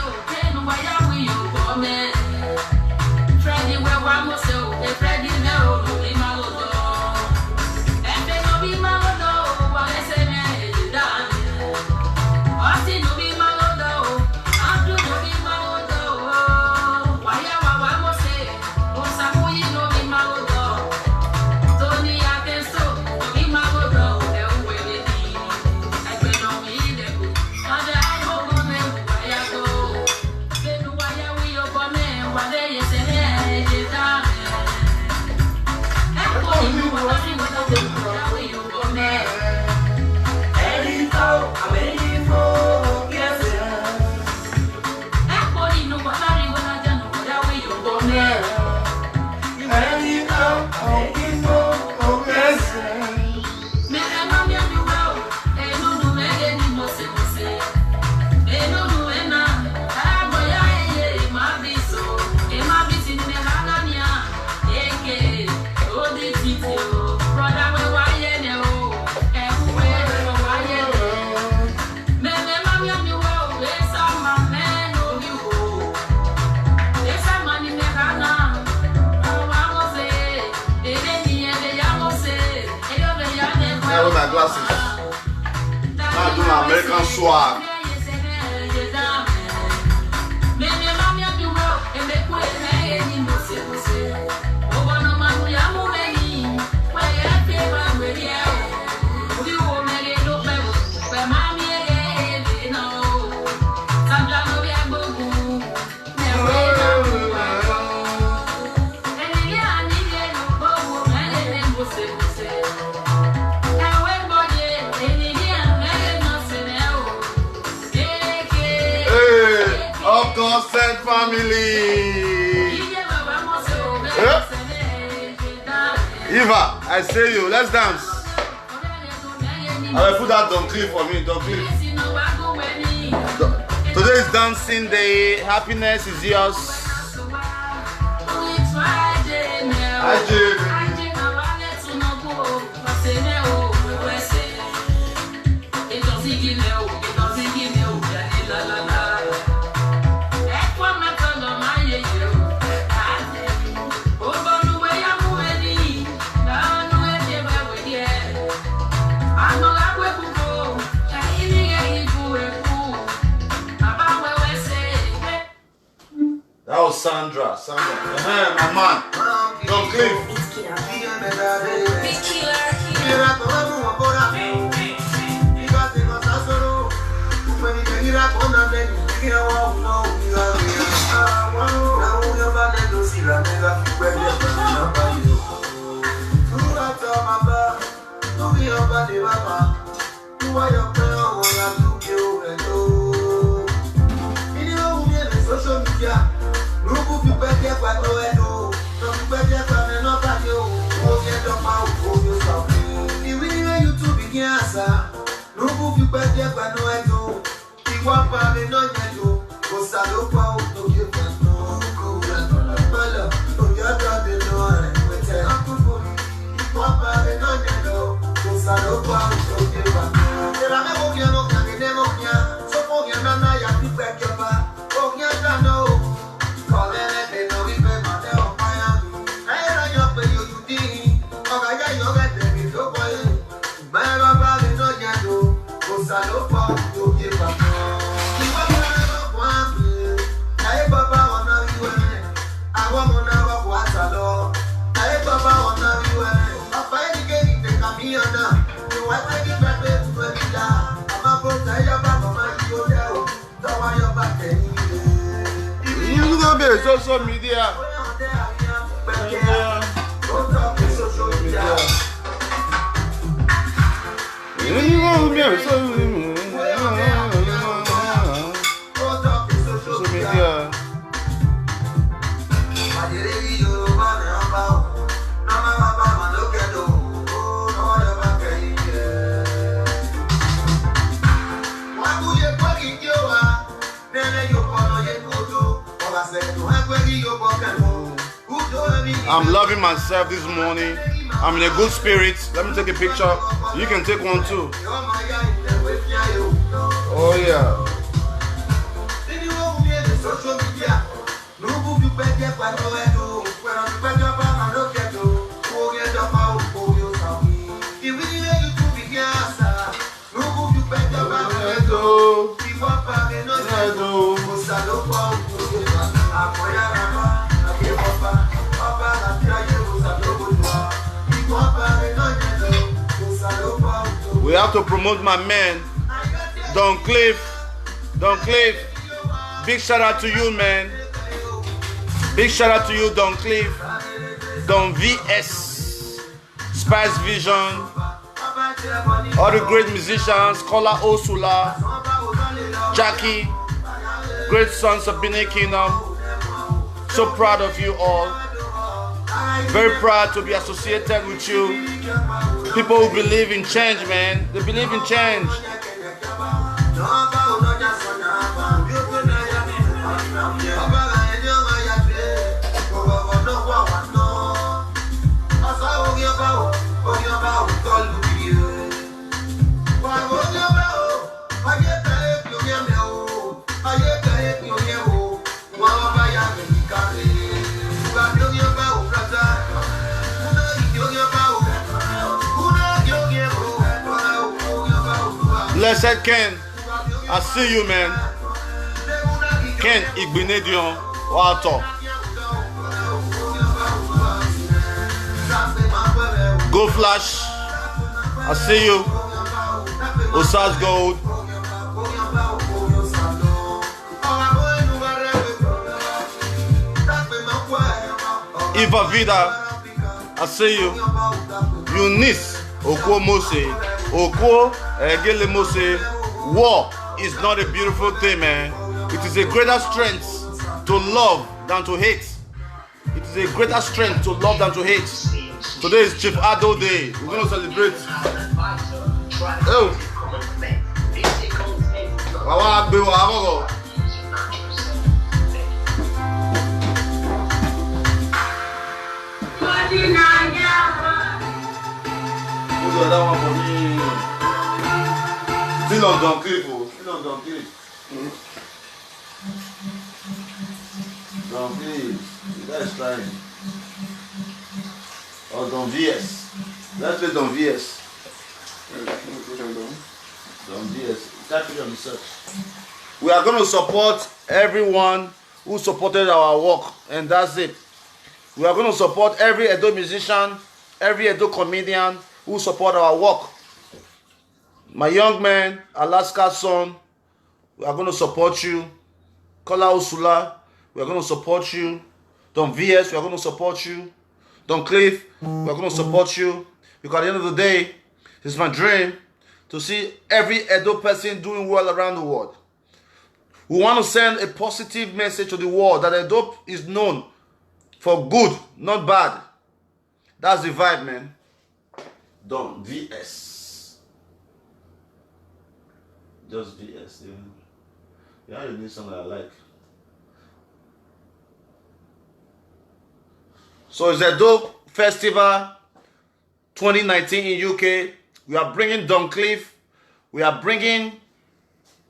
Okay. My glasses. Now do my American swag. Godsent family. Eva, I say you, let's dance. I will put that Don Cliff for me, Don Cliff. Today is dancing day. Happiness is yours. That was Sandra. My man. Don Cliff. Social media. I'm loving myself this morning. I'm in a good spirit. Let me take a picture. You can take one too. Oh yeah. have to promote my man, Don Cliff. Don Cliff, big shout out to you, man. Big shout out to you, Don Cliff, Don VS, Spice Vision, all the great musicians, Kola Osula, Jackie, great sons of Benin Kingdom. So proud of you all. Very proud to be associated with you. People who believe in change, man. They believe in change. Blessed Ken, I see you, man. Ken Dion, Water. Go Flash, I see you. Osagie Gold. Eva Vida, I see you. Eunice Okwo Mose. Okwo Egele Mose. War is not a beautiful thing, man. It is a greater strength to love than to hate. It is a greater strength to love than to hate. Today is Chief Ado Day. We're going to celebrate. Oh. Who's that one for me? Still on Don Cliff. Still on Don Cliff. Don Cliff. That is trying. Or Don VS. Let's play Don VS. Don VS. Type it on the search. We are going to support everyone who supported our work, and that's it. We are going to support every Edo musician, every Edo comedian who support our work. My young man, Alaska's son, we are going to support you. Kola Osula, we are going to support you. Don VS, we are going to support you. Don Cliff, we are going to support you. Because at the end of the day, it's my dream to see every Edo person doing well around the world. We want to send a positive message to the world that Edo is known for good, not bad. That's the vibe, man. Don VS. Just VS, yeah. Yeah, you need something I like. So it's Edo Festival 2019 in UK. We are bringing Don Cliff. We are bringing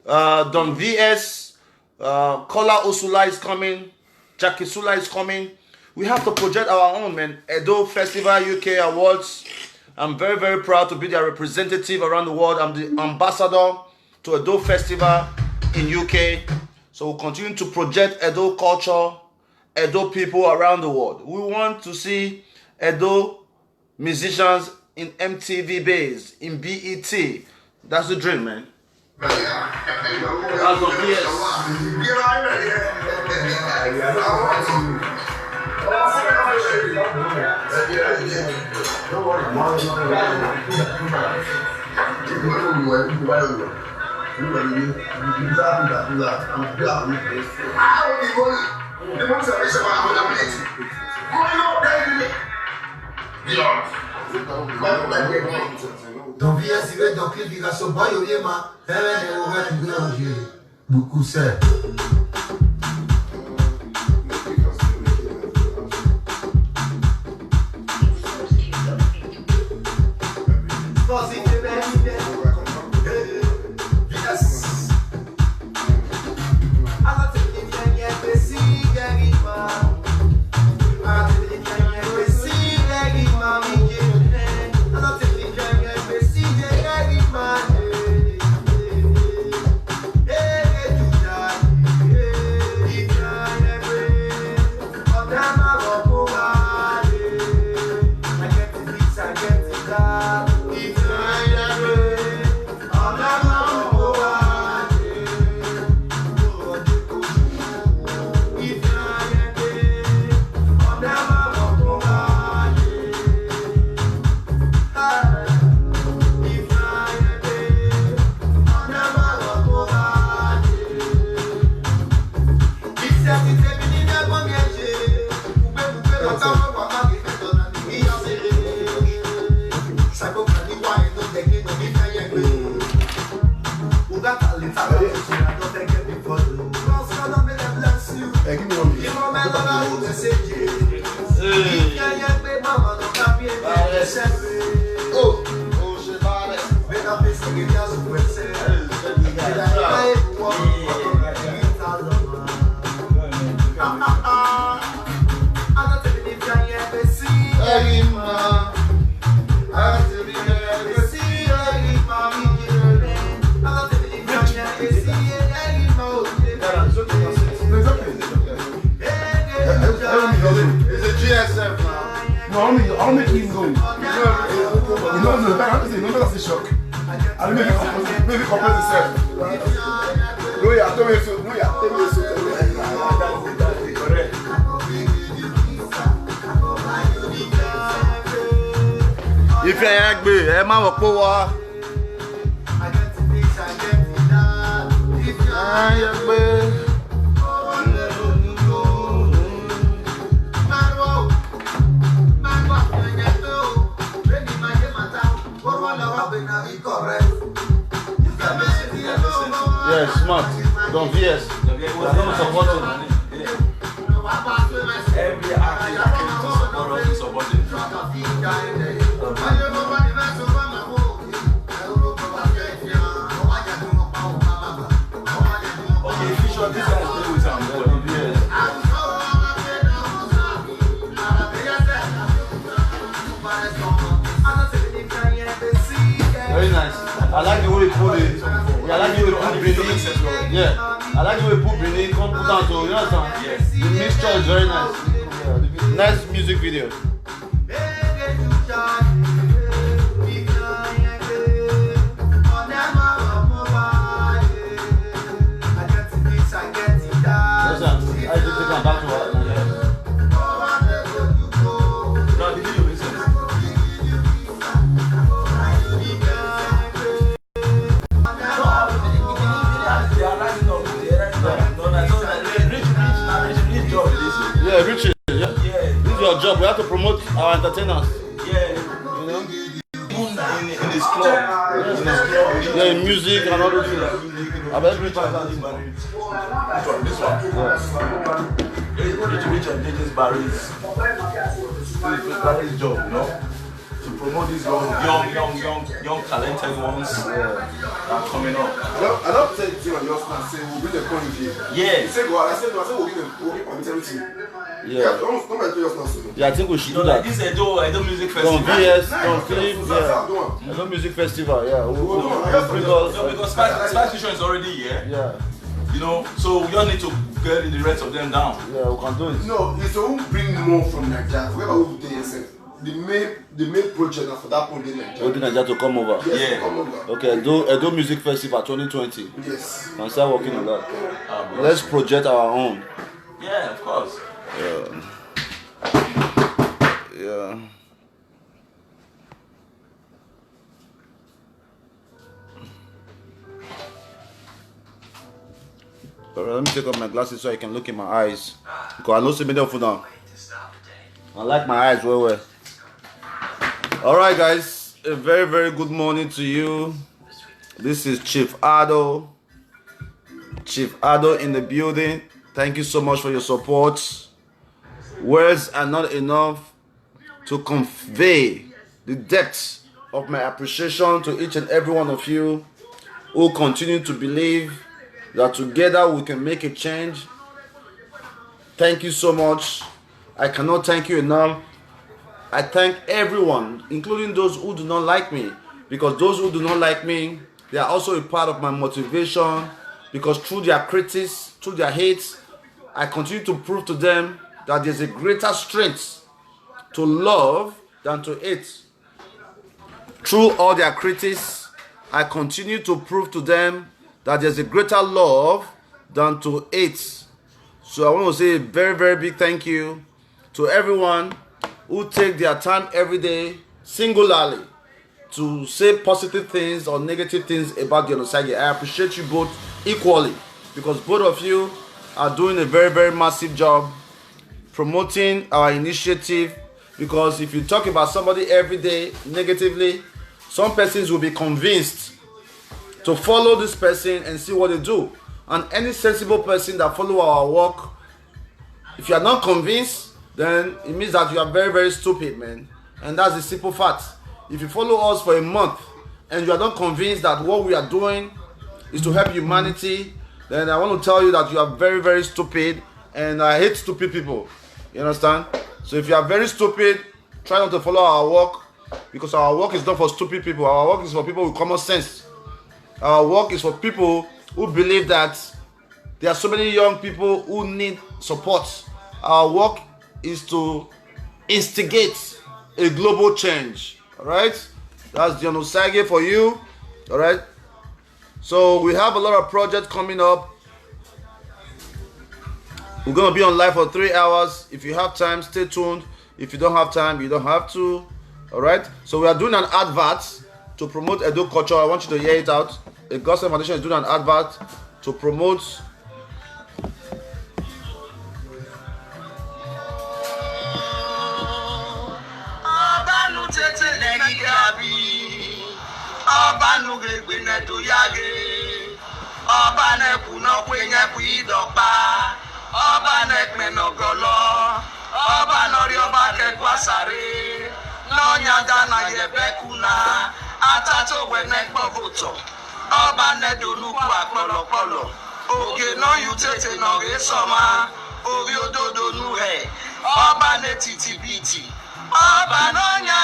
Don VS. Kola Osula is coming. Jackie Sula is coming. We have to project our own, man. Edo Festival UK Awards. I'm very, very proud to be their representative around the world. I'm the ambassador to Edo Festival in UK. So we'll continue to project Edo culture, Edo people around the world. We want to see Edo musicians in MTV base, in BET. That's the dream, man. As of yes. Don VS, il veut donc il va se boire au yéma. Beaucoup c'est. It's a GSF now. No, I'll make him go. You know, that's a shock. I'll maybe compare yourself. No, yeah, tell me so. No, yeah, tell me so. If you're angry, I'm a poor. Yes, smart. Don't VS. We are not supporting. Every artist came to support us, we support it. Okay, Fisher, this guy is playing with him. Very nice. I like the way you put it. I like the way you put Benin. Yeah. I like the way you put Benin. Come put down to, you know what I'm saying? The mixture is very nice. Yeah, nice music video. I just take them back to what? No, the video is yeah, Richie. Yeah. This is your job. We have to promote our entertainers. yeah. You know? In his club. Yeah, in music and all those things. I bet Richie This one. Richard did this Barry's job, you know, to promote these young talented ones that are coming up. I don't take you on your stand say we'll be the point here. Yeah. You say go, I said we'll be everything. Yeah. Don't come to your stand. Yeah, I think we should You know, do like that. this Edo Music Festival. Don't VS, don't Philip, yeah. Edo Music Festival, yeah. We'll bring us. No, because Spice Fusion is already here. Yeah. You know, so we don't need to get the rest of them down. Yeah, we can do it. No, it's to bring more from Nigeria. Forget about what we do yourself. The main project for that point in Nigeria. We need Nigeria to come over. Yes, Yeah. come over. Okay, Edo Music Festival 2020. Yes. Can start working on that. Let's project our own. Yeah, of course. Yeah. Alright, let me take off my glasses so I can look in my eyes. Because I know see me there for now. I like my eyes well. Alright guys, a very very good morning to you. This is Chief Ado. Chief Ado in the building. Thank you so much for your support. Words are not enough to convey the depth of my appreciation to each and every one of you who continue to believe that together we can make a change. Thank you so much. I cannot thank you enough. I thank everyone, including those who do not like me, because those who do not like me, they are also a part of my motivation, because through their critics, through their hates, I continue to prove to them that there's a greater strength to love than to hate. Through all their critics, I continue to prove to them that there's a greater love than to hate. So I want to say a very, very big thank you to everyone who take their time every day, singularly, to say positive things or negative things about the Osagie. I appreciate you both equally, because both of you are doing a very, very massive job promoting our initiative, because if you talk about somebody every day negatively, some persons will be convinced to follow this person and see what they do. And any sensible person that follow our work, if you are not convinced, then it means that you are very, very stupid, man. And that's the simple fact. If you follow us for a month and you are not convinced that what we are doing is to help humanity, then I want to tell you that you are very, very stupid, and I hate stupid people. You understand? So if you are very stupid, try not to follow our work, because our work is not for stupid people. Our work is for people with common sense. Our work is for people who believe that there are so many young people who need support. Our work is to instigate a global change. Alright? That's Dion Osagie for you. Alright? So we have a lot of projects coming up. We're going to be on live for 3 hours. If you have time, stay tuned. If you don't have time, you don't have to. Alright? So we are doing an advert to promote Edo culture. I want you to hear it out. The Godsent Foundation is doing an advert to promote Ọba nedoluku akpọlọpọlọ oge no yu tete no ge sọma obi ododo nu he ọba netiti biti ọba n'ọnya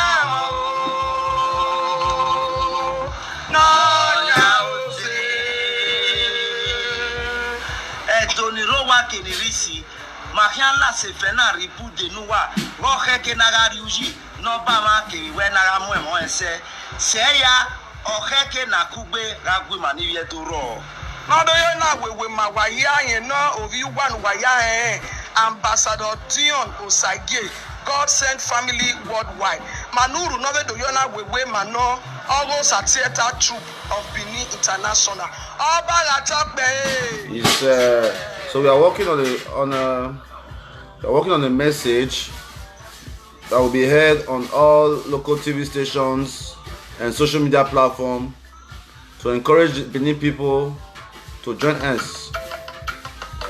ose edonirowa kenirisi mahiala sefena ribu denuwa rohe kenagari uji n'ọba ma keriwe naga mu emo ese seya Oheke na kugbe ragwe maniye duro. Nodo yo na wewe mawaya yen no ovi wan waya Ambassador Dion Osagie, Godsent family worldwide. Manuru nove do yo na wewe mano Ogo Satieta troop of Benin International. Oba la top so we are working on a message that will be heard on all local TV stations and social media platform to encourage Benin people to join hands,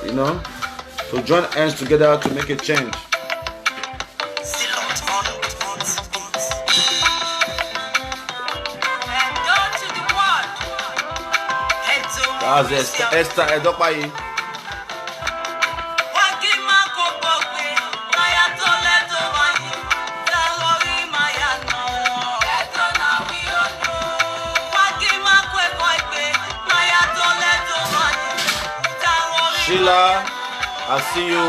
to join hands together to make a change. That's Esther Edopayi. Sheila, I see you,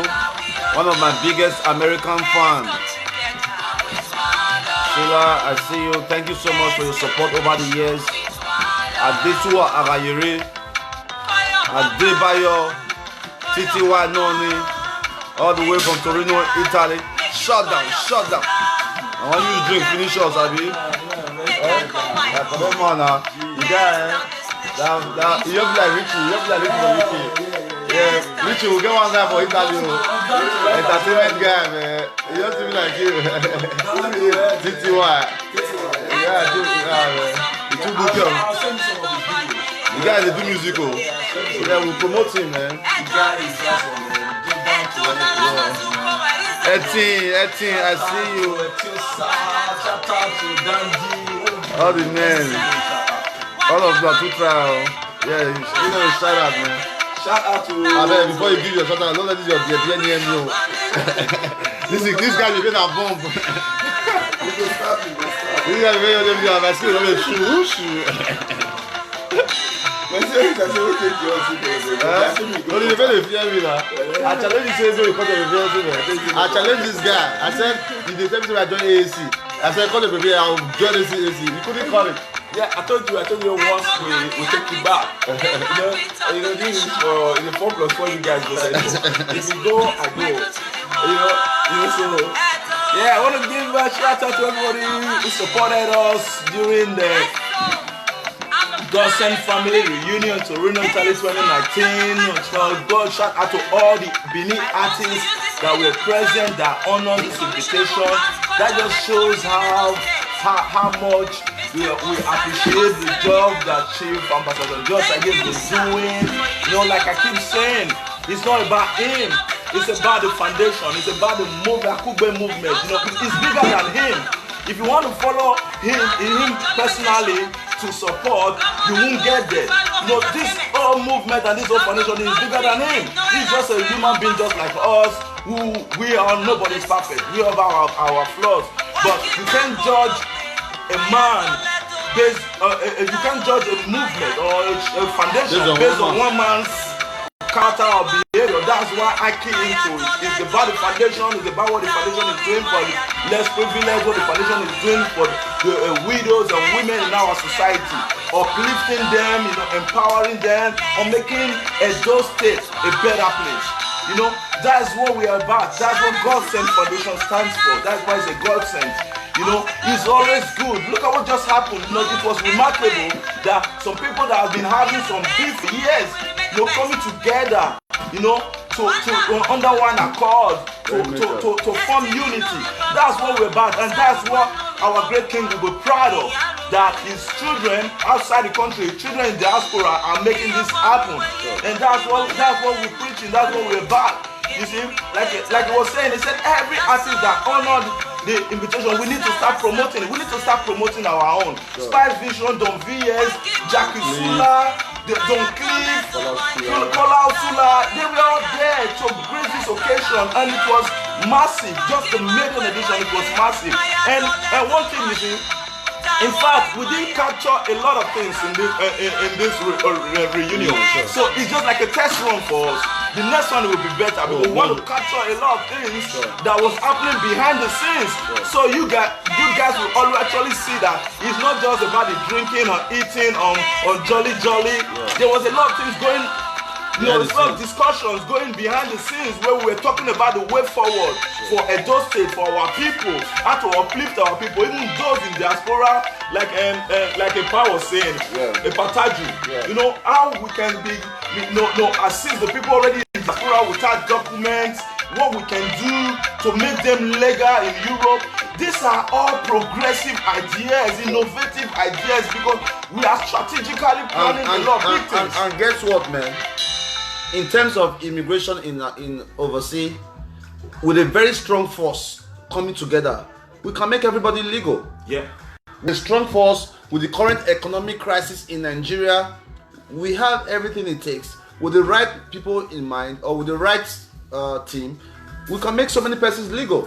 one of my biggest American fans. Sheila, I see you. Thank you so much for your support over the years. Adetuwa Arayere, Adebayo, Titiwa Noni, all the way from Torino, Italy. Shut down. I want you to drink, finish us, Abi. Come on now. You got you look like Richie. Yeah, Richie will get one guy for Italy. Entertainment guy, man. You don't seem like you. TTY. Yeah, man. You too good, yo. The guy is do musical. So yeah, we'll promote him, man. Etienne, I see you. All the men. All of them, two trial. Yeah, you know, shout out, man. Shout out to. Before you give your shout out, don't let this your near you. This guy is going to bomb. This guy is going to be on my screen. I'm going to shoot. I challenge this guy. I said, if they tell me to join AAC, I said, call the baby, I'll join the AAC. You couldn't call it. Yeah, I told you once we take you back. This is for in the 4+4 you guys go say. If you go, I go. So yeah, I want to give a shout out to everybody who supported us during the Godsent Family Reunion to Reunion 2019. God, shout out to all the Benin artists that were present that honored this invitation. That just shows how much we appreciate the job that Chief Ambassador Osagie is doing. You know, like I keep saying, it's not about him. It's about the foundation. It's about the Akugbe movement. You know, it's bigger than him. If you want to follow him personally to support, you won't get there. You know, this whole movement and this whole foundation is bigger than him. He's just a human being just like us. We are, nobody's perfect. We have our flaws. But you can't judge a man based, you can't judge a movement or a foundation based on one man's character or behavior. That's why I key into it. It's about the foundation, it's about what the foundation is doing for the less privileged, what the foundation is doing for the widows and women in our society, uplifting them, you know, empowering them, or making Edo State a better place. You know, that's what we are about. That's what Godsent Foundation stands for. That's why it's a Godsent. You know, it's always good. Look at what just happened. You know, it was remarkable that some people that have been having some beef for years, you know, coming together, you know, to under one accord, to form unity. That's what we're about, and that's what our great king will be proud of. That his children outside the country, children in diaspora, are making this happen, and that's what we're preaching. That's what we're about. You see, like I was saying, he said every artist that honored the invitation, we need to start promoting it. We need to start promoting our own. Spice Vision, Don VS, Jackie Sula, Don Cliff, Kola Sula, they were all there to grace this occasion, and it was massive. Just the maiden edition, it was massive. And one thing you see, in fact, we didn't capture a lot of things in this reunion. So it's just like a test run for us. The next one will be better. We want to capture a lot of things that was happening behind the scenes. So you guys will all actually see that it's not just about the drinking or eating on Jolly. There was a lot of things going. You know, there's a lot of discussions going behind the scenes where we were talking about the way forward for Edo State, for our people, how to uplift our people, even those in diaspora, like a power was saying, a Pataju. You know, how we can be, assist the people already in diaspora without documents, what we can do to make them legal in Europe. These are all progressive ideas, innovative ideas, because we are strategically planning a lot of big things. And guess what, man? In terms of immigration in overseas, with a very strong force coming together, we can make everybody legal. Yeah. With a strong force, with the current economic crisis in Nigeria, we have everything it takes. With the right people in mind, or with the right team, we can make so many persons legal.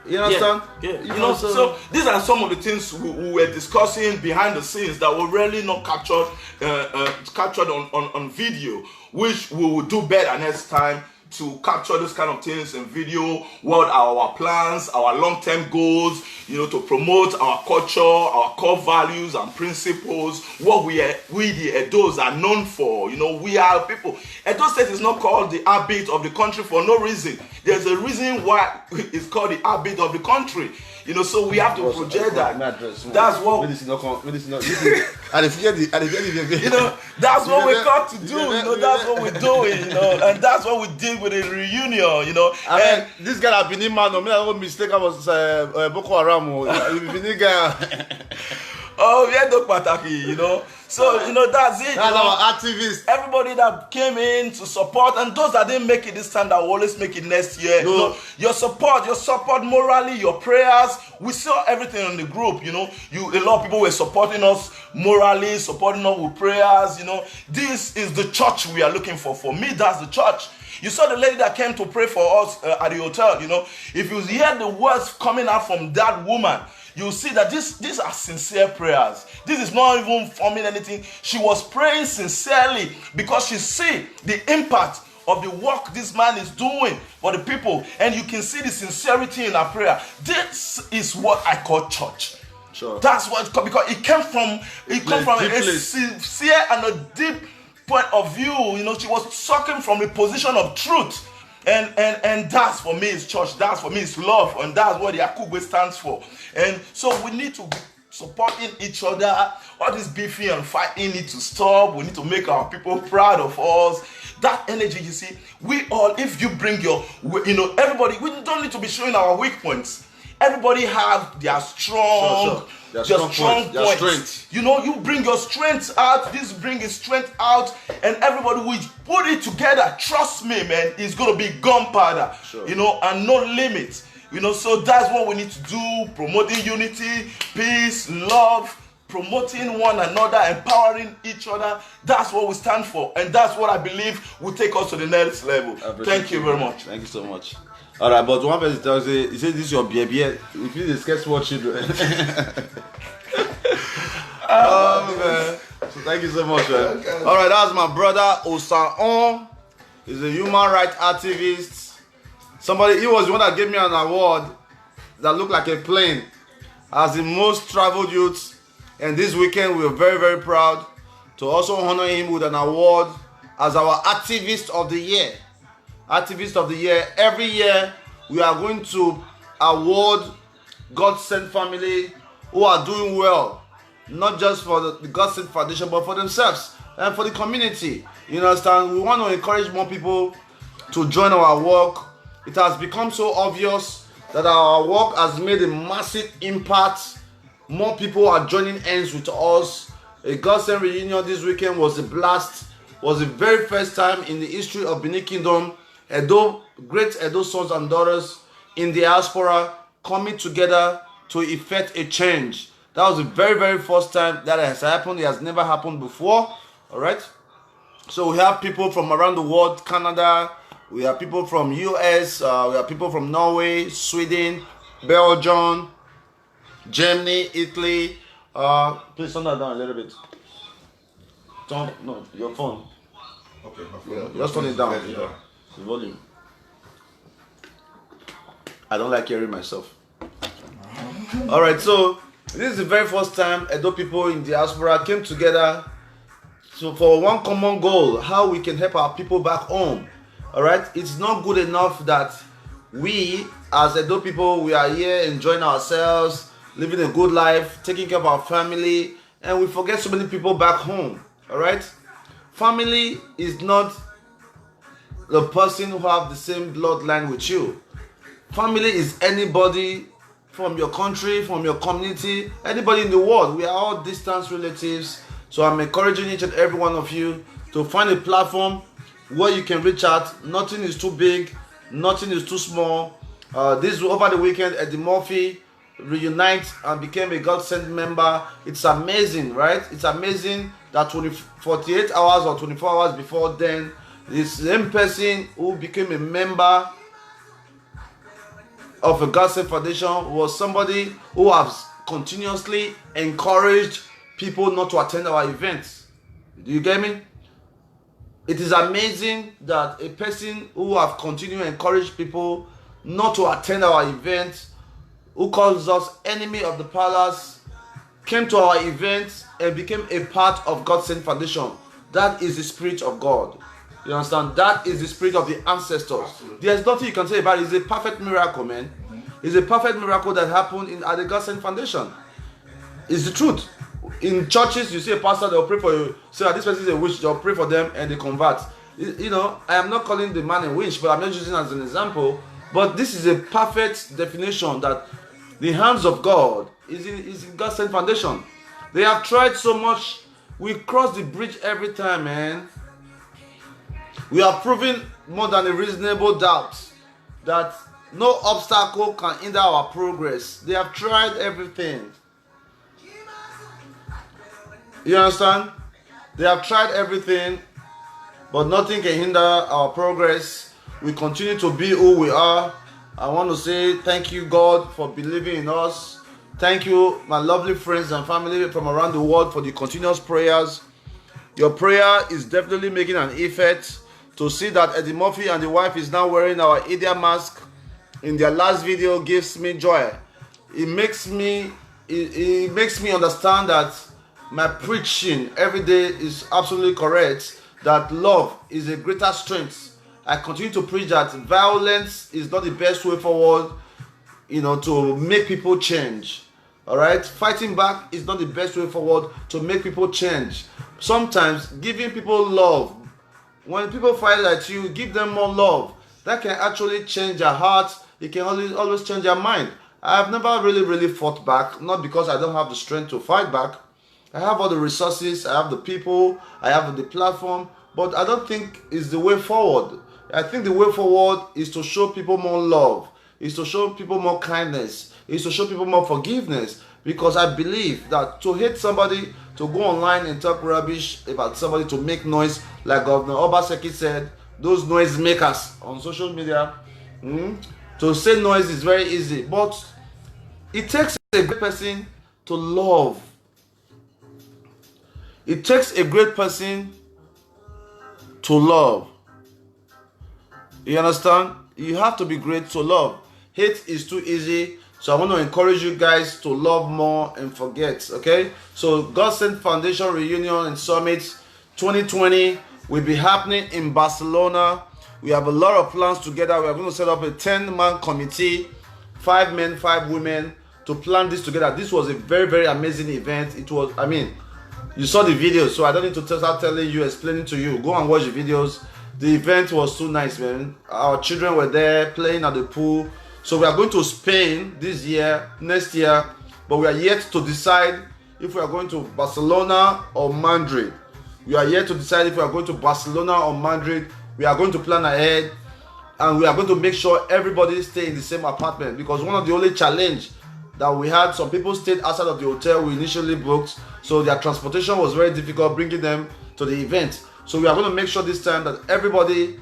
You understand? Yeah. You know, so these are some of the things we were discussing behind the scenes that were really not captured on video, which we will do better next time to capture those kind of things in video. What are our plans, our long-term goals, you know, to promote our culture, our core values and principles, what we the Edos are known for. You know, we are people. Edo State is not called the heartbeat of the country for no reason. There's a reason why it's called the heartbeat of the country. You know, so we have to project that. That's what. You know, that's what we're called to do. You know, that's what we're doing. You know, and that's what we did with the reunion. You know, and this guy have been in man. I don't mistake. I was Boko Haram. Oh, yeah, Dok Pataki, you know. So, you know, that's it. That's our activists. Everybody that came in to support, and those that didn't make it this time, that will always make it next year. No. You know, your support morally, your prayers. We saw everything on the group, you know. A lot of people were supporting us morally, supporting us with prayers, you know. This is the church we are looking for. For me, that's the church. You saw the lady that came to pray for us at the hotel, you know. If you hear the words coming out from that woman, you see that these are sincere prayers. This is not even forming anything. She was praying sincerely because she see the impact of the work this man is doing for the people. And you can see the sincerity in her prayer. This is what I call church. Sure. That's what, because it came from a sincere and a deep point of view. You know, she was talking from a position of truth. And that's for me is church. That's for me is love, and that's what the Akugbe stands for. And so we need to supporting each other. All this beefing and fighting need to stop. We need to make our people proud of us. That energy, you see, we all, if you bring your, everybody, we don't need to be showing our weak points. Everybody have their strong, Their strong points. Their strength. You bring your strength out. This bring his strength out, and everybody will put it together. Trust me, man, it's gonna be gunpowder. And no limit. So that's what we need to do: promoting unity, peace, love, promoting one another, empowering each other. That's what we stand for, and that's what I believe will take us to the next level. Thank you very much. Thank you so much. All right, but one person tells you, he says this is your baby. If you discuss what children. Oh man! So thank you so much, man. Okay. All right, that's my brother Osagie. He's a human rights activist. He was the one that gave me an award that looked like a plane as the most traveled youth. And this weekend we are very, very proud to also honor him with an award as our activist of the year. Activist of the year. Every year we are going to award Godsent family who are doing well, not just for the Godsent Foundation, but for themselves and for the community. You understand? We want to encourage more people to join our work. It has become so obvious that our work has made a massive impact. More people are joining hands with us. A Godsent reunion this weekend was a blast. Was the very first time in the history of Benin Kingdom, great Edo sons and daughters in the diaspora coming together to effect a change. That was the very, very first time that has happened. It has never happened before. All right. So we have people from around the world: Canada, we have people from US, we have people from Norway, Sweden, Belgium, Germany, Italy. Please turn that down a little bit. No, your phone. Okay, my phone. Yeah, just turn it down. The volume. I don't like hearing myself. All right, so this is the very first time Edo people in diaspora came together for one common goal: how we can help our people back home. All right, it's not good enough that we as Edo people, we are here enjoying ourselves, living a good life, taking care of our family, and we forget so many people back home. All right, family is not the person who have the same bloodline with you. Family is anybody from your country, from your community, anybody in the world. We are all distant relatives. So I'm encouraging each and every one of you to find a platform where you can reach out. Nothing is too big, nothing is too small. This over the weekend, Eddy Murphy reunited and became a Godsent member. It's amazing, right? It's amazing that 48 hours or 24 hours before then, this same person who became a member of a Godsent Foundation was somebody who has continuously encouraged people not to attend our events. Do you get me? It is amazing that a person who have continued to encourage people not to attend our events, who calls us enemy of the palace, came to our events and became a part of Godsent Foundation. That is the spirit of God. You understand? That is the spirit of the ancestors. There's nothing you can say about it. It's a perfect miracle, man. It's a perfect miracle that happened at the Godsent Foundation. It's the truth. In churches, you see a pastor, they'll pray for you. Say, this person is a witch, they'll pray for them and they convert. I am not calling the man a witch, but I'm not using it as an example. But this is a perfect definition that the hands of God is in Godsent Foundation. They have tried so much. We cross the bridge every time, man. We are proving more than a reasonable doubt that no obstacle can hinder our progress. They have tried everything. You understand? They have tried everything, but nothing can hinder our progress. We continue to be who we are. I want to say thank you, God, for believing in us. Thank you, my lovely friends and family from around the world, for the continuous prayers. Your prayer is definitely making an effect. To see that Eddy Murphy and the wife is now wearing our Eddy mask in their last video gives me joy. It makes me understand that my preaching every day is absolutely correct, that love is a greater strength. I continue to preach that violence is not the best way forward, to make people change. All right, fighting back is not the best way forward to make people change. Sometimes giving people love, when people fight at you, give them more love. That can actually change their hearts. It can always change their mind. I've never really fought back, not because I don't have the strength to fight back. I have all the resources, I have the people, I have the platform, but I don't think it's the way forward. I think the way forward is to show people more love, is to show people more kindness, is to show people more forgiveness, because I believe that to hate somebody, to go online and talk rubbish about somebody, to make noise, like Governor Osagie said, those noise makers on social media, to say noise is very easy, but it takes a great person to love. It takes a great person to love. You understand? You have to be great to love. Hate is too easy. So I want to encourage you guys to love more and forget. Okay? So Godsent Foundation Reunion and Summit 2020 will be happening in Barcelona. We have a lot of plans together. We are going to set up a 10-man committee, 5 men, 5 women, to plan this together. This was a very amazing event. It was, I mean, you saw the videos, so I don't need to start telling you, explaining to you. Go and watch the videos. The event was too nice, man. Our children were there playing at the pool. So we are going to Spain this year, next year, but we are yet to decide if we are going to Barcelona or Madrid. We are yet to decide if we are going to Barcelona or Madrid. We are going to plan ahead, and we are going to make sure everybody stay in the same apartment, because one of the only challenge that we had, some people stayed outside of the hotel we initially booked, so their transportation was very difficult bringing them to the event. So we are going to make sure this time that everybody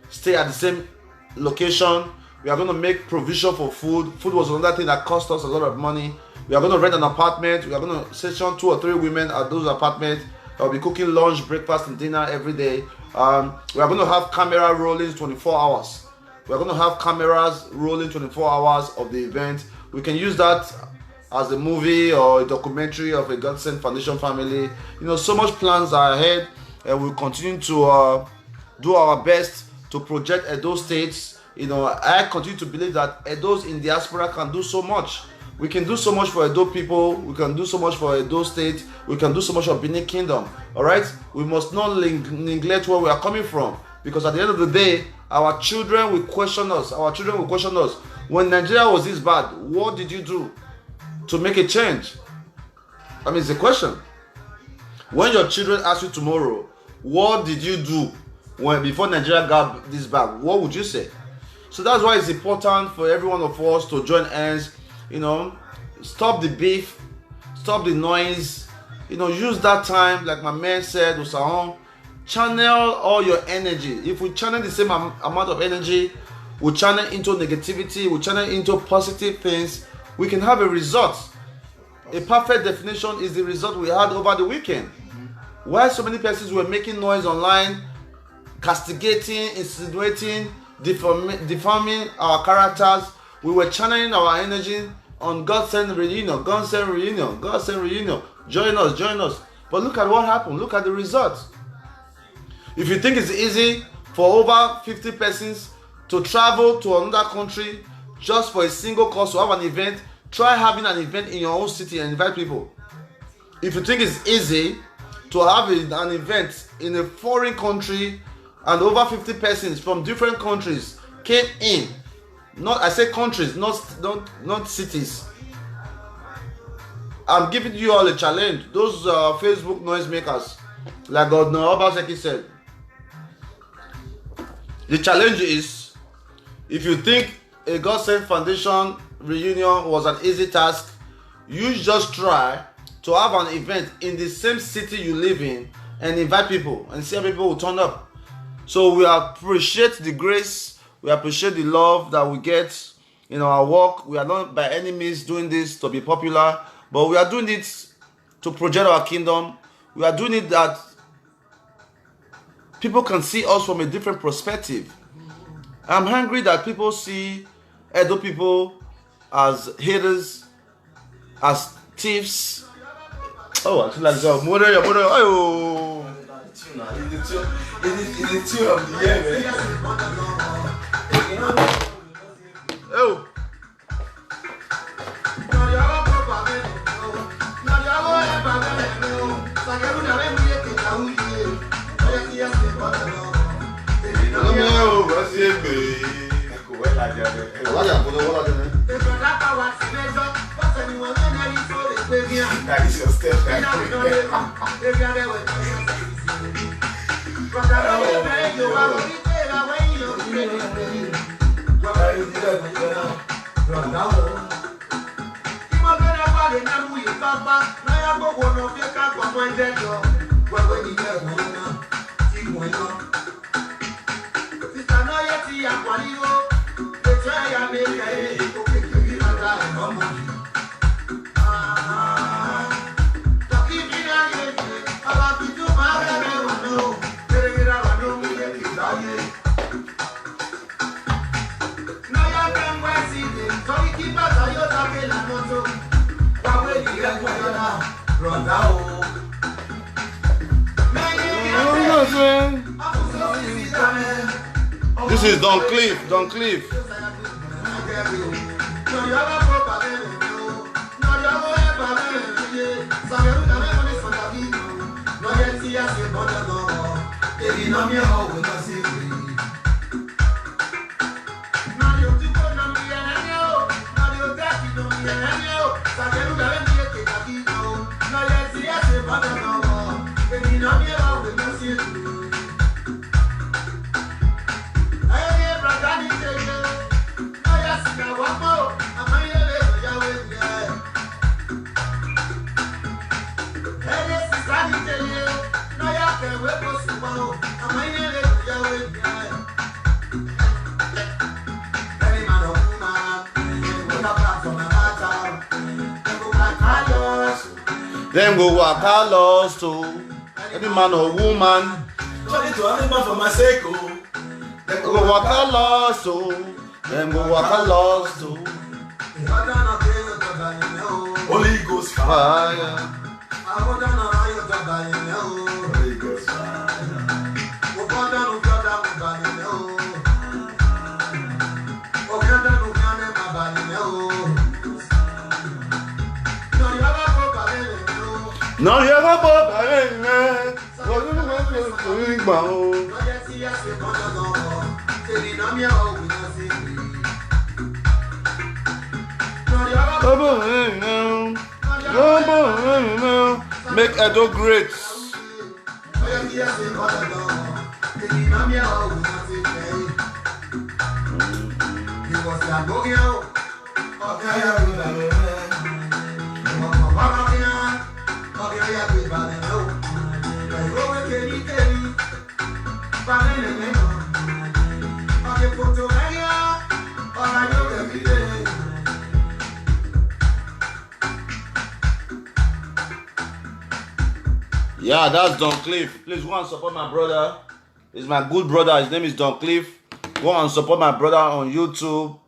stay at the same location. We are going to make provision for food. Food was another thing that cost us a lot of money. We are going to rent an apartment. We are going to session 2 or 3 women at those apartments. I'll be cooking lunch, breakfast, and dinner every day. We are going to have camera rolling 24 hours. We are going to have cameras rolling 24 hours of the event. We can use that as a movie or a documentary of a Godsent Foundation family. You know, so much plans are ahead, and we'll continue to do our best to project Edo states. You know, I continue to believe that Edos in diaspora can do so much. We can do so much for Edo people. We can do so much for Edo state. We can do so much for Benin Kingdom. All right? We must not neglect where we are coming from, because at the end of the day, our children will question us. Our children will question us. When Nigeria was this bad, what did you do to make a change? I mean, it's a question. When your children ask you tomorrow, what did you do before Nigeria got this bad, what would you say? So that's why it's important for every one of us to join hands. You know, stop the beef, stop the noise. You know, use that time, like my man said, Usahon, channel all your energy. If we channel the same amount of energy, we channel into negativity, we channel into positive things, we can have a result. A perfect definition is the result we had over the weekend. Why so many persons were making noise online, castigating, insinuating, defaming our characters. We were channeling our energy on Godsent Reunion, Godsent Reunion, Godsent Reunion. Join us. But look at what happened. Look at the results. If you think it's easy for over 50 persons to travel to another country just for a single cause to have an event, try having an event in your own city and invite people. If you think it's easy to have an event in a foreign country and over 50 persons from different countries came in, I say countries, not cities. I'm giving you all a challenge. Those Facebook noisemakers, like Governor Osagie said. The challenge is, if you think a Godsent Foundation reunion was an easy task, you just try to have an event in the same city you live in and invite people and see how people will turn up. So we appreciate the grace, we appreciate the love that we get in our work. We are not by any means doing this to be popular, but we are doing it to project our kingdom. We are doing it that people can see us from a different perspective. I'm hungry that people see Edo people as haters, as thieves. Oh, I feel like so. Oh. It's the tune of the year, man. Oh. That is your step. This is Don Cliff. Don Cliff. Them go waka lost to any man or woman. Turn to any man for my sake. Them go waka lost to. Them go waka lost to. Holy Ghost fire. Fire. Holy Ghost fire. No, you're not make Edo great. Yeah, that's Don Cliff. Please go and support my brother. He's my good brother. His name is Don Cliff. Go and support my brother on YouTube,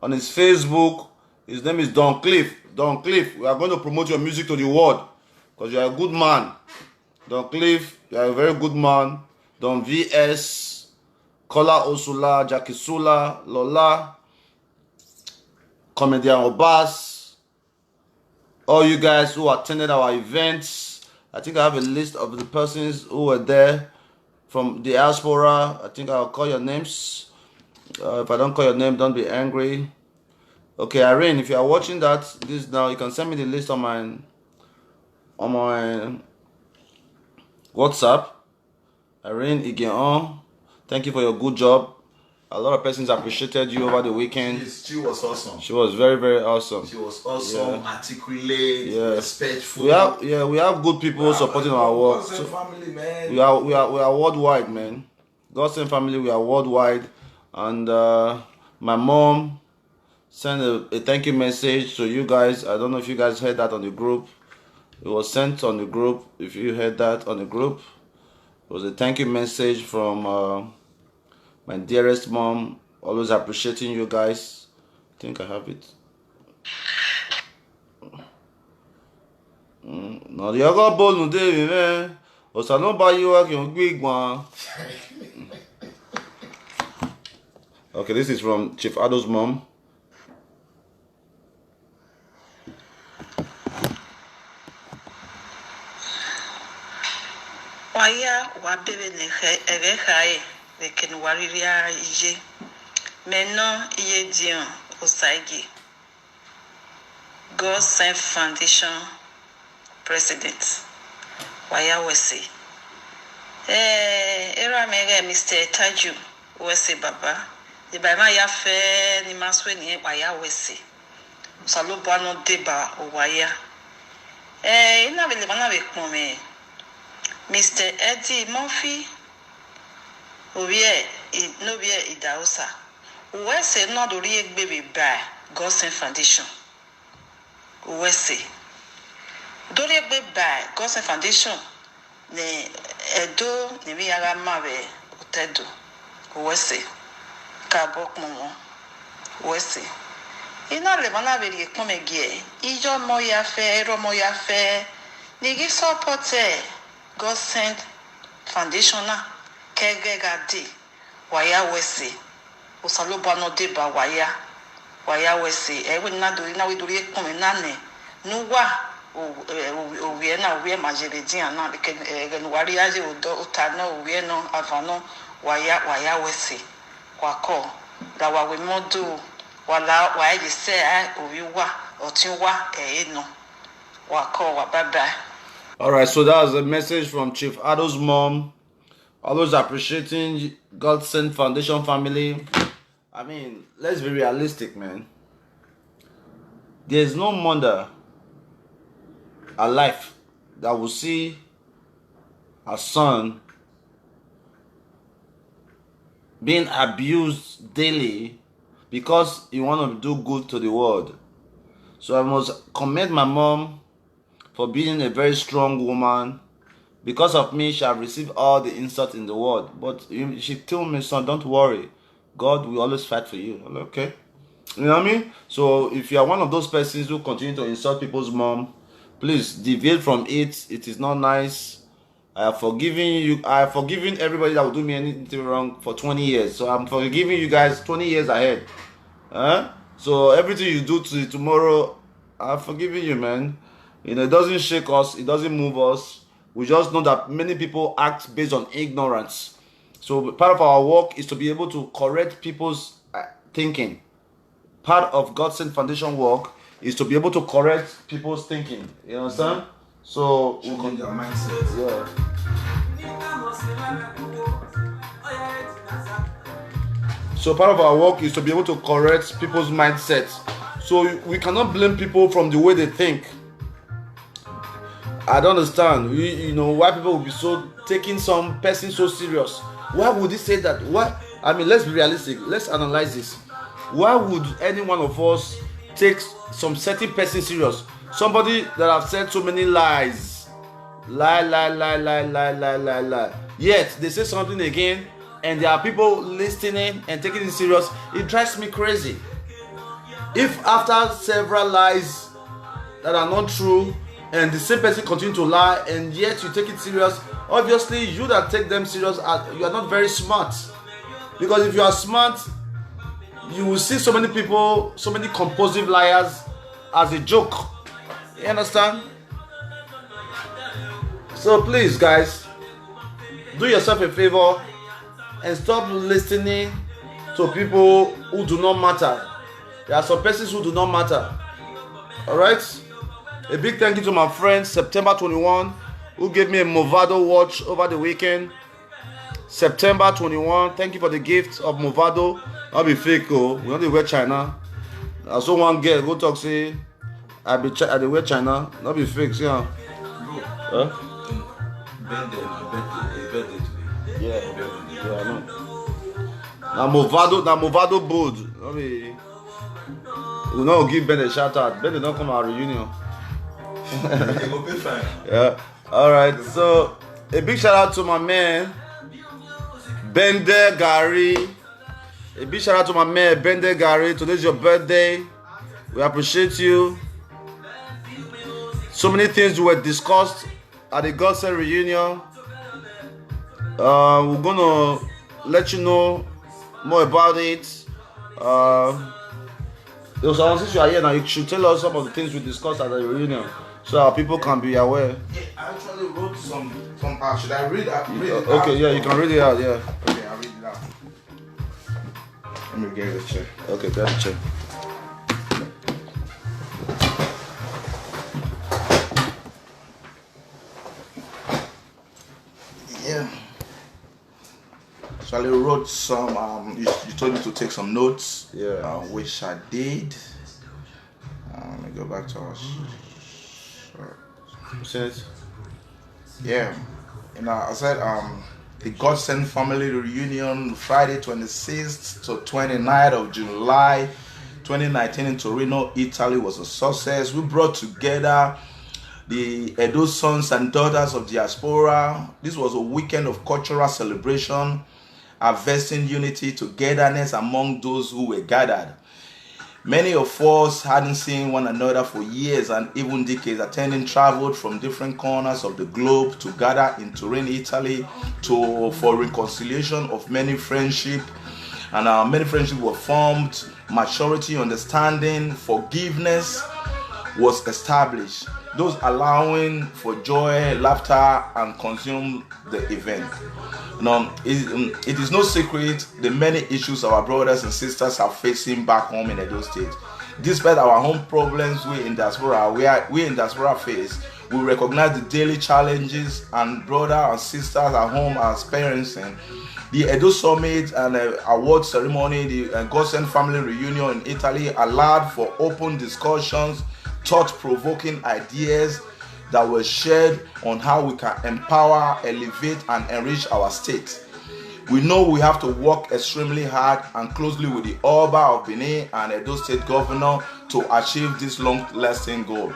on his Facebook. His name is Don Cliff. Don Cliff, we are going to promote your music to the world because you are a good man. Don Cliff, you are a very good man. Don VS, Kola Osula, Jackie Sula, Lola, Comedian Obas, all you guys who attended our events. I think I have a list of the persons who were there from the diaspora. I think I'll call your names. If I don't call your name, don't be angry. Okay, Irene, if you are watching this now, you can send me the list on my WhatsApp. Irene Igeon, thank you for your good job. A lot of persons appreciated you over the weekend. She was awesome. She was very, very awesome. She was awesome, articulate, respectful. We have good people supporting our work. Godsent family, man. We are worldwide, man. Godsent family, we are worldwide. And my mom sent a thank you message to you guys. I don't know if you guys heard that on the group. It was sent on the group. If you heard that on the group, it was a thank you message from my dearest mom. Always appreciating you guys. I think I have it. No, the other ball no day, man. Osano buy you a big one. Okay, this is from Chief Ado's mom. Waya wa bebe ne egehae ne ken wariria ije Maintenant, il est Dion, Osagie, Godsent Foundation President. Waya Wese. Era mege Mr. Taju Wese Baba. The Bama ya fe ni maswe ni Waya Wese. Salo bano deba o Waya. Ina vele bana be kome. Mr. Eddy Murphy. Obiye no biye idausa. Wese no do ri egbe by Godsent Foundation. Wese. Dole be by Godsent Foundation ne edo ne mi ara mabe otedo Wese ka bok momo Wese ina le bana be ri pon megie ijo mo ya fe ero mo ya fe ni gi support Godsent Foundation na kege gadi Waya Wese osalo bano de ba Waya Wese e we na do na we do ri pon me na ne nuwa owie na owie majeredin na ke wari aje odo utana owie no avano Waya Wese kwako da wa we modu wala wa ye se owiwa otinwa no wako wa baba. All right, so that was a message from Chief Ado's mom. Always appreciating Godsent Foundation family. I mean, let's be realistic, man. There's no mother alive that will see a son being abused daily because he want to do good to the world. So I must commend my mom for being a very strong woman. Because of me, she have received all the insult in the world. But she told me, son, don't worry. God will always fight for you. I'm like, okay. You know what I mean? So if you are one of those persons who continue to insult people's mom, please deviate from it. It is not nice. I have forgiven you. I have forgiven everybody that will do me anything wrong for 20 years. So I'm forgiving you guys 20 years ahead. So everything you do to tomorrow, I'm forgiving you, man. You know, it doesn't shake us. It doesn't move us. We just know that many people act based on ignorance. So part of our work is to be able to correct people's thinking. Part of Godsent Foundation work is to be able to correct people's thinking. You understand? So We'll change their mindset. yeah. So part of our work is to be able to correct people's mindset. So we cannot blame people from the way they think. I don't understand. You know why people will be so taking some person so serious. Why would he say that? Why? I mean, let's be realistic. Let's analyze this. Why would any one of us take some certain person serious? Somebody that have said so many lies. Lie. Yet they say something again and there are people listening and taking it serious. It drives me crazy. If after several lies that are not true and the same person continue to lie and yet you take it serious, obviously you that take them serious, you are not very smart. Because if you are smart, you will see so many people, so many compulsive liars as a joke. You understand? So please, guys, do yourself a favor and stop listening to people who do not matter. There are some persons who do not matter. Alright? A big thank you to my friend September 21 who gave me a Movado watch over the weekend. September 21, thank you for the gift of Movado. Not be fake, oh. We don't wear China. I saw one girl go talk say I wear China. Not be fake, see how. Huh? Birthday today. Yeah, I know. Now Movado bold. I mean, we not give Ben a shout out. Ben did not come to our reunion. It will be fine. Yeah. All right. So a big shout out to my man Bende Gary. A big shout out to my man Bende Gary. Today's your birthday. We appreciate you. So many things were discussed at the Godsent reunion. We're gonna let you know more about it. Since you are here now, you should tell us some of the things we discussed at the reunion, so our people can be aware. Yeah, I actually wrote some part. Should I read it out? Okay, yeah, you can read it out. Yeah. Okay, I'll read it out. Let me get the chair. Okay, get the chair. Yeah. So I wrote some. You told me to take some notes. Yeah. Which I did. Let me go back to our. Yeah. I said the Godsent family reunion Friday 26th to 29th of July 2019 in Torino, Italy was a success. We brought together the Edo sons and daughters of diaspora. This was a weekend of cultural celebration, harvesting unity, togetherness among those who were gathered. Many of us hadn't seen one another for years and even decades. Attending traveled from different corners of the globe to gather in Turin, Italy, for reconciliation of many friendships. And many friendships were formed. Maturity, understanding, forgiveness was established. Those allowing for joy, laughter, and consume the event. It is no secret the many issues our brothers and sisters are facing back home in Edo State. Despite our home problems we in diaspora face, we recognize the daily challenges and brothers and sisters at home are experiencing. The Edo Summit and award ceremony, the Godsent family reunion in Italy allowed for open discussions, thought-provoking ideas that were shared on how we can empower, elevate, and enrich our state. We know we have to work extremely hard and closely with the Oba of Benin and Edo State Governor to achieve this long-lasting goal.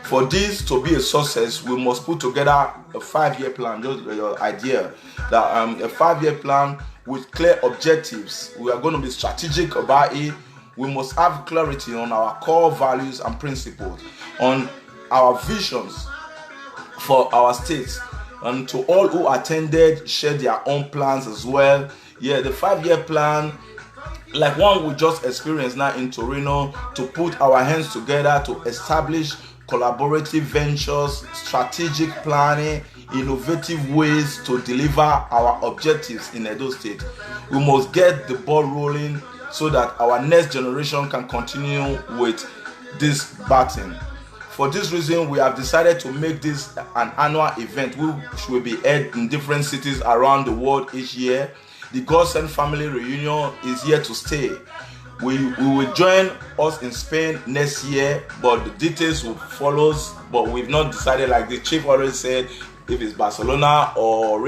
For this to be a success, we must put together a 5-year plan. Just your idea that a 5-year plan with clear objectives. We are going to be strategic about it. We must have clarity on our core values and principles, on our visions for our states, and to all who attended, share their own plans as well. Yeah, the 5-year plan, like one we just experienced now in Torino, to put our hands together to establish collaborative ventures, strategic planning, innovative ways to deliver our objectives in Edo State. We must get the ball rolling so that our next generation can continue with this baton. For this reason, we have decided to make this an annual event which will be held in different cities around the world each year. The Godsent family reunion is here to stay. We will join us in Spain next year, but the details will follow. But we've not decided, like the chief already said, if it's Barcelona or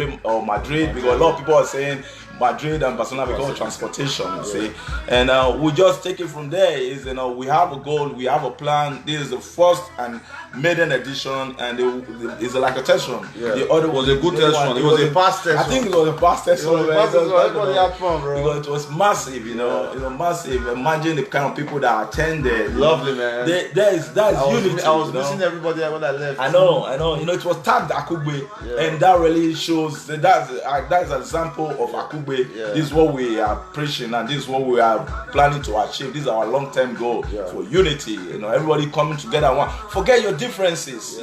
Madrid, because a lot of people are saying Madrid and Barcelona because of transportation, you see. And we just take it from there. We have a goal, we have a plan. This is the first and maiden edition, and it's like a test run. Yeah. The other was a good test run. It was a past test I think it was a past test run. Everybody had fun, bro. Because it was massive, massive. Imagine the kind of people that attended. Lovely, man. That's unity. I was missing everybody when I left. I know. It was tagged Akugbe, and that really shows that's an example of Akugbe. Yeah. This is what we are preaching, and this is what we are planning to achieve. This is our long-term goal for unity. Everybody coming together. Forget your differences.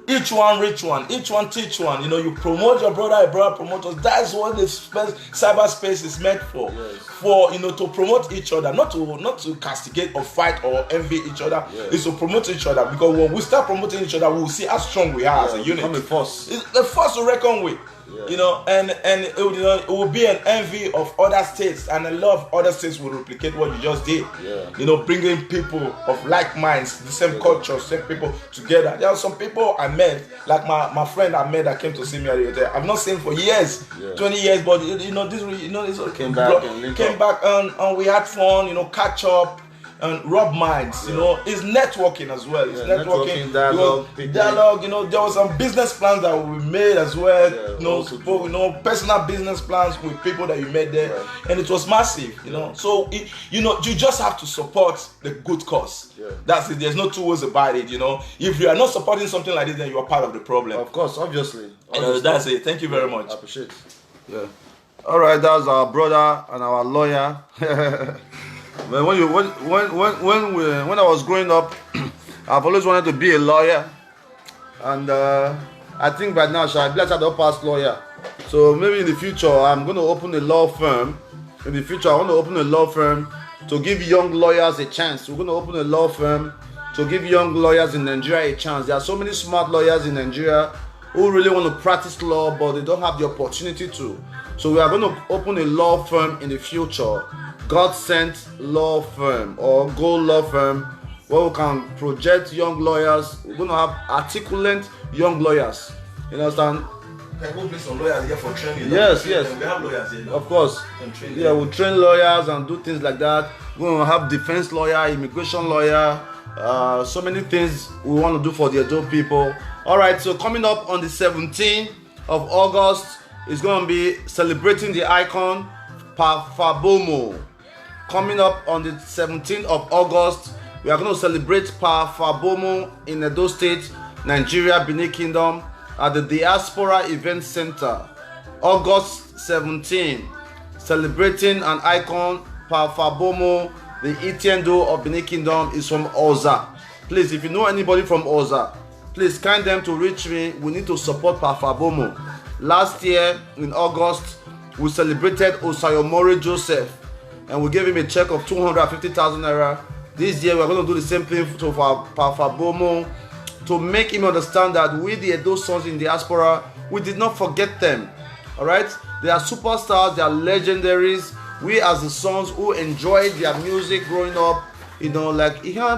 Each one reach one, each one teach one. You promote your brother promote us. That's what the cyberspace is meant for. Yes. For to promote each other, not to castigate or fight or envy each other. Yes. It's to promote each other, because when we start promoting each other, we will see how strong we are as a unit. Become a force. It's the force to reckon with. And it will be an envy of other states, and a lot of other states will replicate what you just did. Bringing people of like minds, the same culture, same people together. There are some people I met, like my friend I met that came to see me at the I've not seen for years, 20 years, but this Came back and we had fun, catch up. And rub minds, it's networking as well. It's networking, dialogue. There was some business plans that we made as well. Personal business plans with people that you met there, and it was massive. So you just have to support the good cause. That's it. There's no two ways about it. If you are not supporting something like this, then you are part of the problem. Of course, obviously. That's it. Thank you very much. I appreciate it. Yeah. All right, that's our brother and our lawyer. But when I was growing up, I've always wanted to be a lawyer, and I think by now I'll be a past lawyer. So maybe in the future I'm going to open a law firm in the future, I want to open a law firm to give young lawyers a chance. We're going to open a law firm to give young lawyers in Nigeria a chance. There are so many smart lawyers in Nigeria who really want to practice law, but they don't have the opportunity to. So we are going to open a law firm in the future, Godsent Law Firm or Gold Law Firm, where we can project young lawyers. We're going to have articulate young lawyers. You understand? Can go play some lawyers here for training? Yes. We have lawyers here. Of course. Yeah, we'll train lawyers and do things like that. We're going to have defense lawyer, immigration lawyer, so many things we want to do for the adult people. All right, so coming up on the 17th of August is going to be celebrating the icon Fabomo. Coming up on the 17th of August, we are going to celebrate Fabomo in Edo State, Nigeria, Benin Kingdom, at the Diaspora Event Center. August 17, celebrating an icon Fabomo. The Itiendo of Benin Kingdom is from Osa. Please, if you know anybody from Osa, please kind them to reach me. We need to support Fabomo. Last year in August, we celebrated Osagie Joseph and we gave him a check of 250,000 naira. This year we are going to do the same thing to Fabomo, to make him understand that we, the Edo sons in diaspora, we did not forget them. All right, they are superstars, they are legendaries. We as the sons who enjoyed their music growing up, you know, like things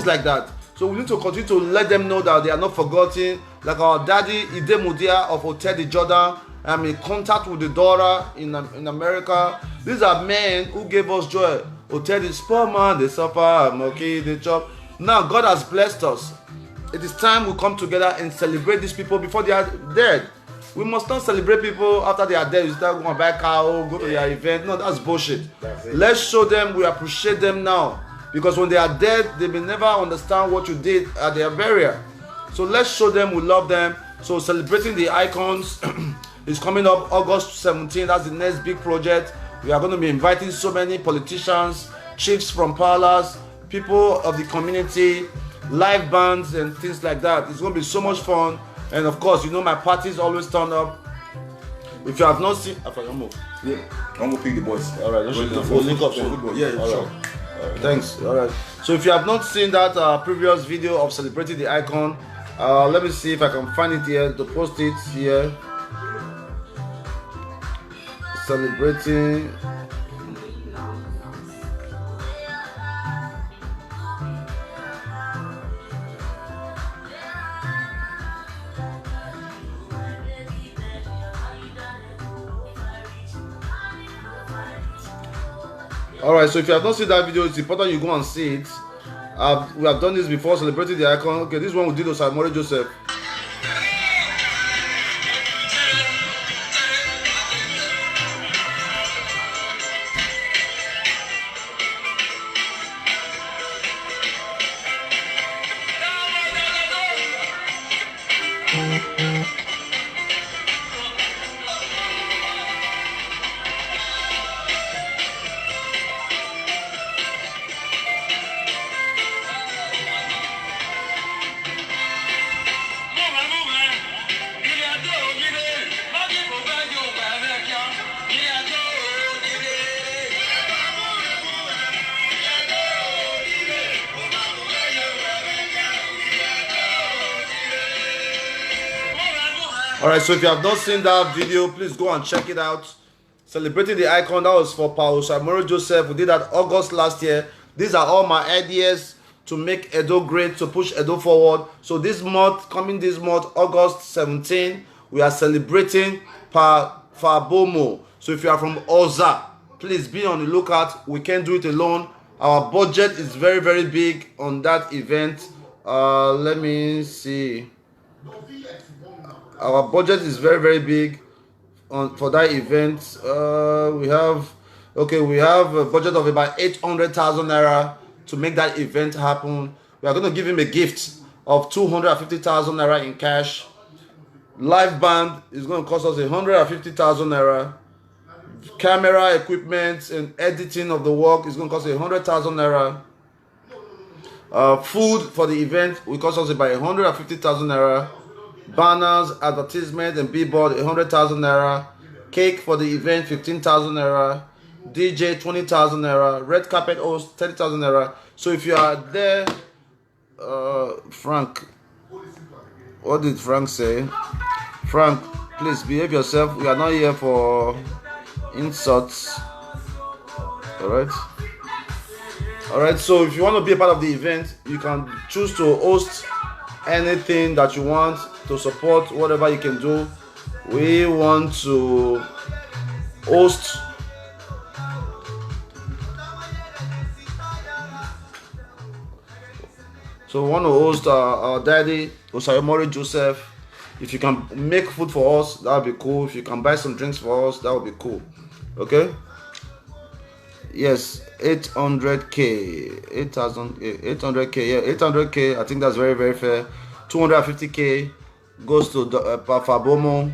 like that. So we need to continue to let them know that they are not forgotten. Like our daddy Eddy Murphy of Hotel the Jordan, I'm in contact with the daughter in America. These are men who gave us joy. Hotel the poor man, they suffer, I'm okay, they chop. Now God has blessed us. It is time we come together and celebrate these people before they are dead. We must not celebrate people after they are dead. You start going to buy cow, go to their event. No, that's bullshit. Let's show them we appreciate them now. Because when they are dead, they may never understand what you did at their burial. So let's show them we love them. So celebrating the icons is coming up August 17. That's the next big project. We are going to be inviting so many politicians, chiefs from palace, people of the community, live bands and things like that. It's going to be so much fun. And of course, you know my parties always turn up. If you have not seen, I'm going to pick the boys. All right, we'll link up. Yeah, sure. Thanks. All right. So if you have not seen that previous video of celebrating the icon, let me see if I can find it here to post it here. Celebrating. Alright, so if you have not seen that video, it's important you go and see it. We have done this before, celebrating the icon. Okay, this one we did Osagie Joseph. Alright, so if you have not seen that video, please go and check it out. Celebrating the icon, that was for Osagie Joseph. We did that August last year. These are all my ideas to make Edo great, to push Edo forward. So this month, coming this month, August 17, we are celebrating Fabomo. So if you are from Osa, please be on the lookout. We can't do it alone. Our budget is very, very big on that event. Let me see. Our budget is very, very big for that event. We have a budget of about 800,000 naira to make that event happen. We are going to give him a gift of 250,000 naira in cash. Live band is going to cost us 150,000 naira. Camera equipment and editing of the work is going to cost 100,000 naira. Food for the event will cost us about 150,000 naira. Banners, advertisement and billboard 100,000 naira. Cake for the event 15,000 naira. DJ 20,000 naira. Red carpet host 30,000 naira. So if you are there, Frank, what did Frank say? Frank, please behave yourself. We are not here for insults. Alright, so if you want to be a part of the event, you can choose to host anything that you want to support whatever you can do. We want to host our daddy Osagie Joseph. If you can make food for us, that would be cool. If you can buy some drinks for us, that would be cool. Okay. Yes, 800k, 800k, yeah, 800k. I think that's very, very fair. 250k goes to Fabomo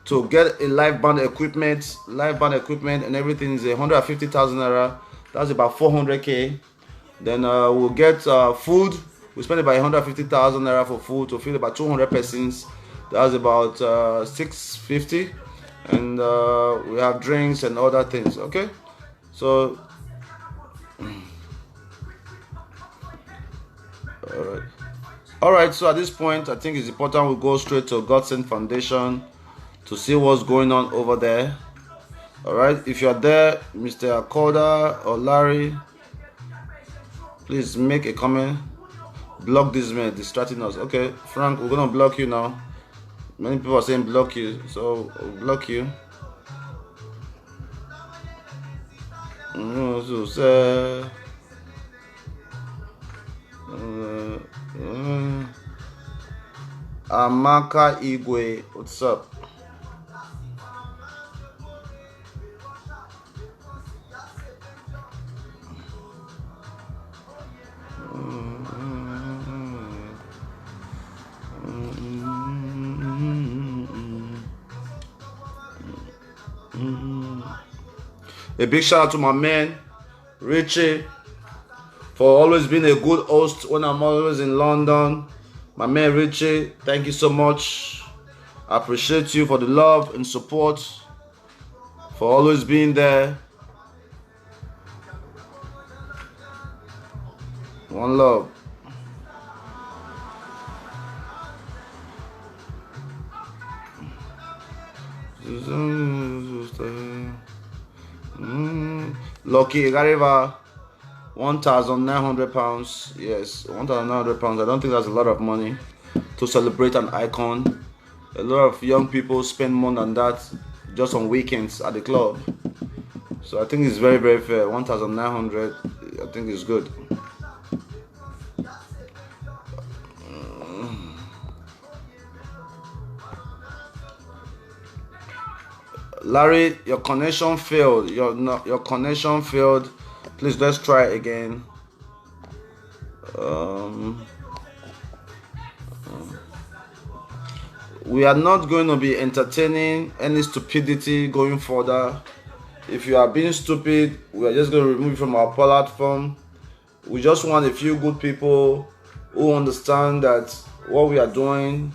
to get a live band equipment, and everything is 150,000 naira. That's about 400k. Then we'll get food. We spend about 150,000 naira for food to feed about 200 persons. That's about 650, and we have drinks and other things. Okay. So, all right. So at this point, I think it's important we go straight to Godsent Foundation to see what's going on over there. All right. If you're there, Mr. Akoda or Larry, please make a comment. Block this man distracting us. Okay, Frank, we're gonna block you now. Many people are saying block you, so I'll block you. Amaka Igwe, what's up? A big shout out to my man Richie for always being a good host when I'm always in London. My man Richie, thank you so much. I appreciate you for the love and support, for always being there. One love. Lucky Gariva, £1,900. Yes, £1,900. I don't think that's a lot of money to celebrate an icon. A lot of young people spend more than that just on weekends at the club. So I think it's very, very fair. 1,900, I think is good. Larry, your connection failed. Your connection failed. Please, let's try again. We are not going to be entertaining any stupidity going further. If you are being stupid, we are just going to remove you from our platform. We just want a few good people who understand that what we are doing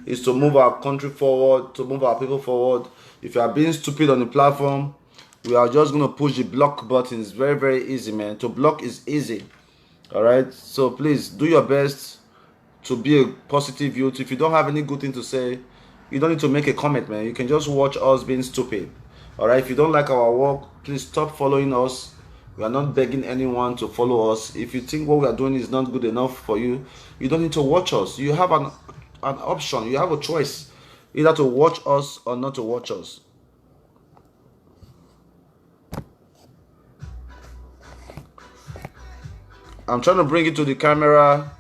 is to move our country forward, to move our people forward. If you are being stupid on the platform, we are just going to push the block button. It's very, very easy, man. To block is easy. All right. So please do your best to be a positive youth. If you don't have any good thing to say, you don't need to make a comment, man. You can just watch us being stupid. All right. If you don't like our work, please stop following us. We are not begging anyone to follow us. If you think what we are doing is not good enough for you, you don't need to watch us. You have an option. You have a choice, either to watch us or not to watch us. I'm trying to bring it to the camera.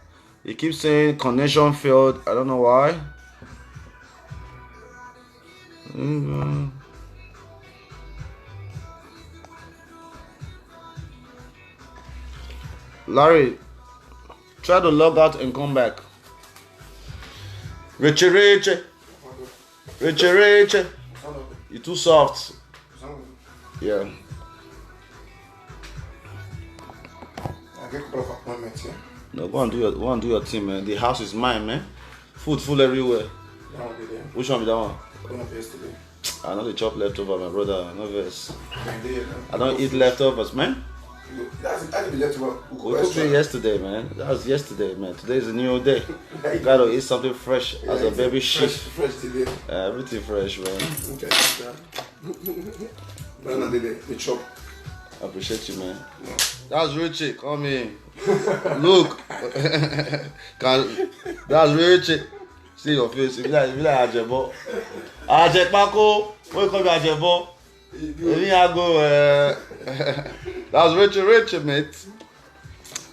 It keeps saying connection failed. I don't know why. Larry, try to log out and come back. Richie. You're too soft. Yeah. I get a couple of appointments here. No, go and do your thing, man. The house is mine, man. Food full everywhere. That won't be there. Which one be that one? I'm going to yesterday. I know they chop leftover, my brother. No verse. I don't eat leftovers, man. That's the leftover. We cooked it yesterday, man. That was yesterday, man. Today is a new day. You gotta eat something fresh as a baby sheep. Fresh today. Everything fresh, man. Okay. The chop. I appreciate you, man. No. That's Richie. Come in. Look. That's Richie. See your face. If you like Ajebo. Ajepako. What you call me Ajebo? I go. That's Richie, mate.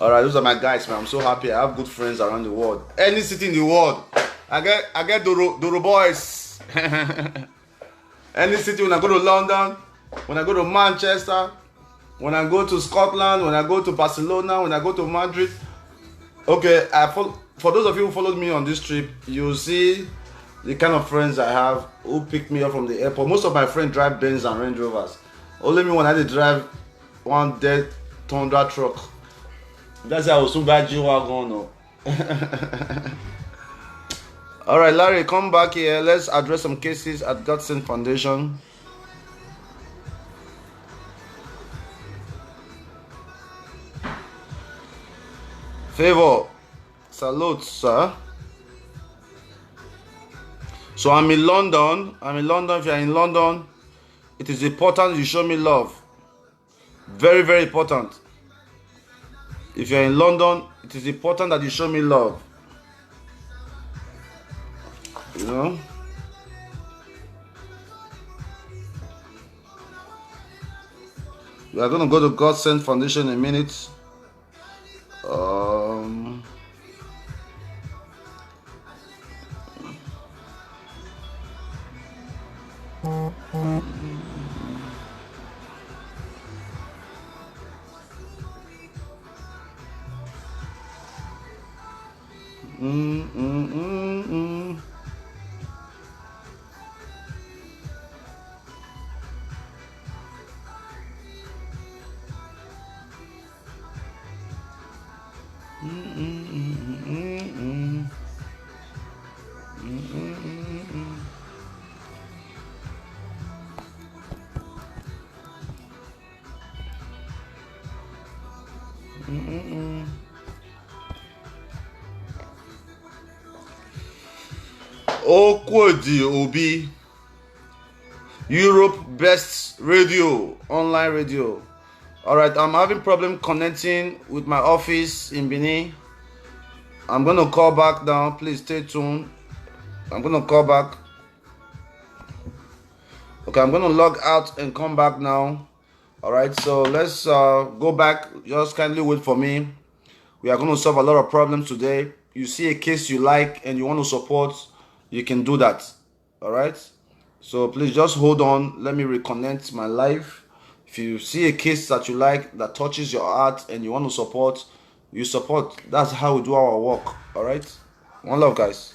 Alright, those are my guys, man. I'm so happy. I have good friends around the world. Any city in the world. I get Doro boys. Any city, when I go to London, when I go to Manchester, when I go to Scotland, when I go to Barcelona, when I go to Madrid. Okay, for those of you who followed me on this trip, you'll see the kind of friends I have who picked me up from the airport. Most of my friends drive Benz and Range Rovers. Only me when I did drive one dead Tundra truck. That's how I was soon buy G-Wagon. Alright, Larry, come back here. Let's address some cases at Godsent Foundation. Favor, salute, sir. So I'm in London. If you're in London, it is important you show me love. Very, very important. If you're in London, it is important that you show me love. You know? We are going to go to Godsent Foundation in a minute. Okwodi Obi, Europe best radio, online radio. Alright, I'm having problem connecting with my office in Benin. I'm gonna call back now. Please stay tuned. I'm gonna call back. Okay, I'm gonna log out and come back now. Alright, so let's go back. Just kindly wait for me. We are gonna solve a lot of problems today. You see a case you like and you want to support, you can do that. Alright, so please just hold on. Let me reconnect my live. If you see a case that you like, that touches your heart and you want to support, you support. That's how we do our work. Alright, one love, guys.